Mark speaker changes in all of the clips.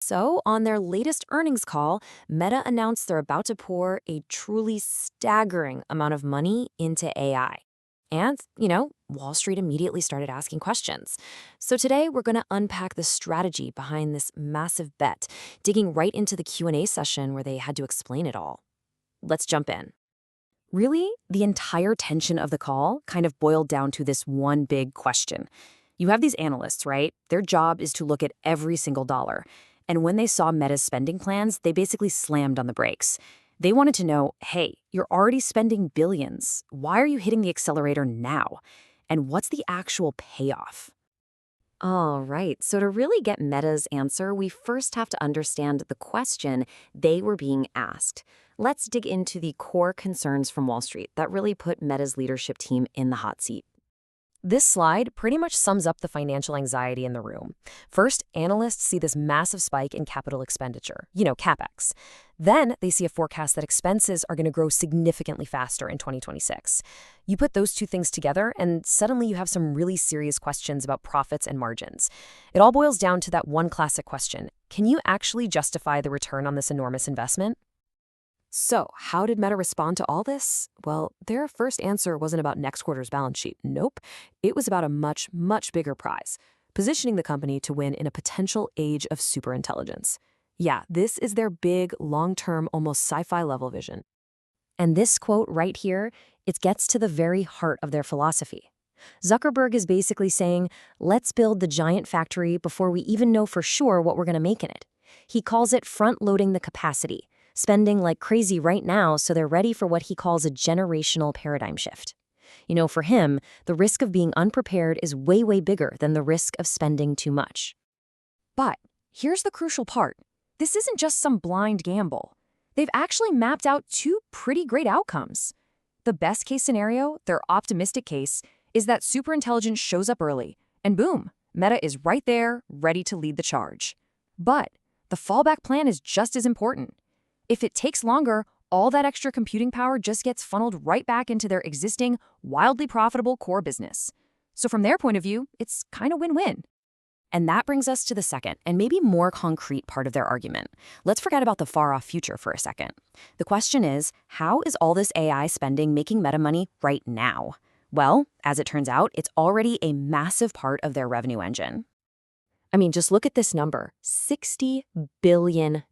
Speaker 1: So, on their latest earnings call, Meta announced they're about to pour a truly staggering amount of money into AI. And, Wall Street immediately started asking questions. So today we're going to unpack the strategy behind this massive bet, digging right into the Q&A session where they had to explain it all. Let's jump in. Really, the entire tension of the call kind of boiled down to this one big question. You have these analysts, right? Their job is to look at every single dollar. And when they saw Meta's spending plans, they basically slammed on the brakes. They wanted to know, hey, you're already spending billions. Why are you hitting the accelerator now? And what's the actual payoff? All right, so to really get Meta's answer, we first have to understand the question they were being asked. Let's dig into the core concerns from Wall Street that really put Meta's leadership team in the hot seat. This slide pretty much sums up the financial anxiety in the room. First, analysts see this massive spike in capital expenditure, CapEx. Then they see a forecast that expenses are going to grow significantly faster in 2026. You put those two things together, and suddenly you have some really serious questions about profits and margins. It all boils down to that one classic question: can you actually justify the return on this enormous investment? So, how did Meta respond to all this? Well, their first answer wasn't about next quarter's balance sheet. Nope. It was about a much, much bigger prize: positioning the company to win in a potential age of superintelligence. Yeah, this is their big, long-term, almost sci-fi level vision. And this quote right here, it gets to the very heart of their philosophy. Zuckerberg is basically saying, let's build the giant factory before we even know for sure what we're going to make in it. He calls it front-loading the capacity, spending like crazy right now so they're ready for what he calls a generational paradigm shift. For him, the risk of being unprepared is way, way bigger than the risk of spending too much. But here's the crucial part. This isn't just some blind gamble. They've actually mapped out two pretty great outcomes. The best case scenario, their optimistic case, is that superintelligence shows up early, and boom, Meta is right there, ready to lead the charge. But the fallback plan is just as important. If it takes longer, all that extra computing power just gets funneled right back into their existing, wildly profitable core business. So from their point of view, it's kind of win-win. And that brings us to the second, and maybe more concrete part of their argument. Let's forget about the far-off future for a second. The question is, how is all this AI spending making Meta money right now? Well, as it turns out, it's already a massive part of their revenue engine. I mean, just look at this number, $60 billion.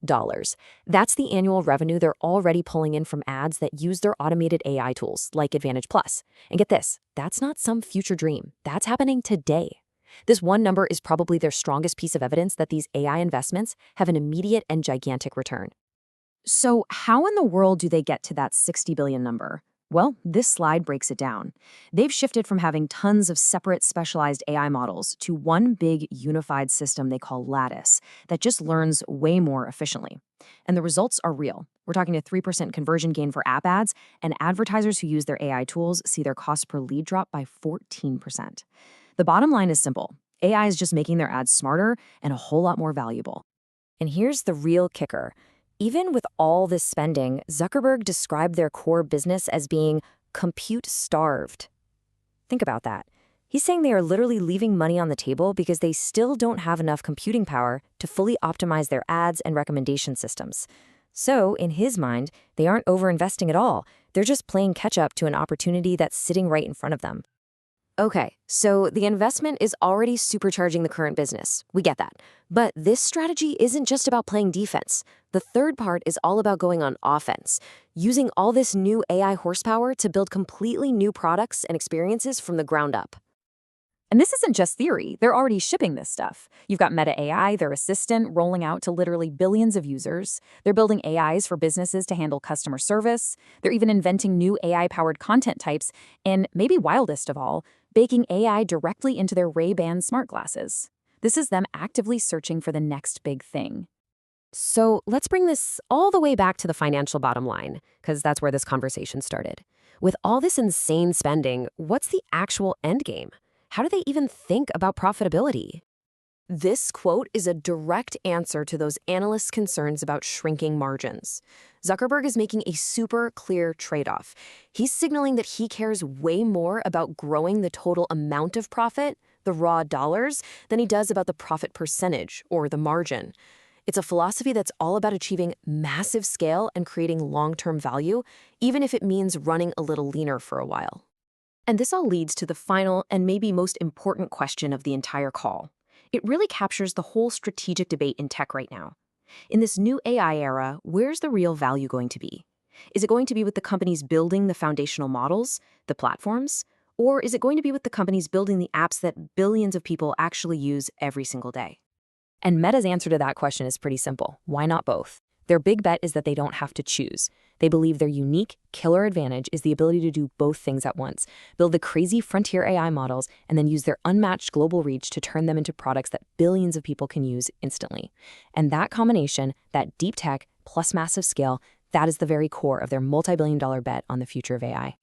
Speaker 1: That's the annual revenue they're already pulling in from ads that use their automated AI tools, like Advantage Plus. And get this, that's not some future dream. That's happening today. This one number is probably their strongest piece of evidence that these AI investments have an immediate and gigantic return. So how in the world do they get to that 60 billion number? Well, this slide breaks it down. They've shifted from having tons of separate specialized AI models to one big unified system they call Lattice that just learns way more efficiently. And the results are real. We're talking a 3% conversion gain for app ads, and advertisers who use their AI tools see their cost per lead drop by 14%. The bottom line is simple. AI is just making their ads smarter and a whole lot more valuable. And here's the real kicker. Even with all this spending, Zuckerberg described their core business as being compute-starved. Think about that. He's saying they are literally leaving money on the table because they still don't have enough computing power to fully optimize their ads and recommendation systems. So, in his mind, they aren't over-investing at all. They're just playing catch-up to an opportunity that's sitting right in front of them. Okay, so the investment is already supercharging the current business. We get that. But this strategy isn't just about playing defense. The third part is all about going on offense, using all this new AI horsepower to build completely new products and experiences from the ground up. And this isn't just theory. They're already shipping this stuff. You've got Meta AI, their assistant, rolling out to literally billions of users. They're building AIs for businesses to handle customer service. They're even inventing new AI-powered content types, and maybe wildest of all, baking AI directly into their Ray-Ban smart glasses. This is them actively searching for the next big thing. So let's bring this all the way back to the financial bottom line, because that's where this conversation started. With all this insane spending, what's the actual end game? How do they even think about profitability? This quote is a direct answer to those analysts' concerns about shrinking margins. Zuckerberg is making a super clear trade-off. He's signaling that he cares way more about growing the total amount of profit, the raw dollars, than he does about the profit percentage, or the margin. It's a philosophy that's all about achieving massive scale and creating long-term value, even if it means running a little leaner for a while. And this all leads to the final and maybe most important question of the entire call. It really captures the whole strategic debate in tech right now. In this new AI era, where's the real value going to be? Is it going to be with the companies building the foundational models, the platforms? Or is it going to be with the companies building the apps that billions of people actually use every single day? And Meta's answer to that question is pretty simple. Why not both? Their big bet is that they don't have to choose. They believe their unique, killer advantage is the ability to do both things at once, build the crazy frontier AI models, and then use their unmatched global reach to turn them into products that billions of people can use instantly. And that combination, that deep tech plus massive scale, that is the very core of their multi-billion-dollar bet on the future of AI.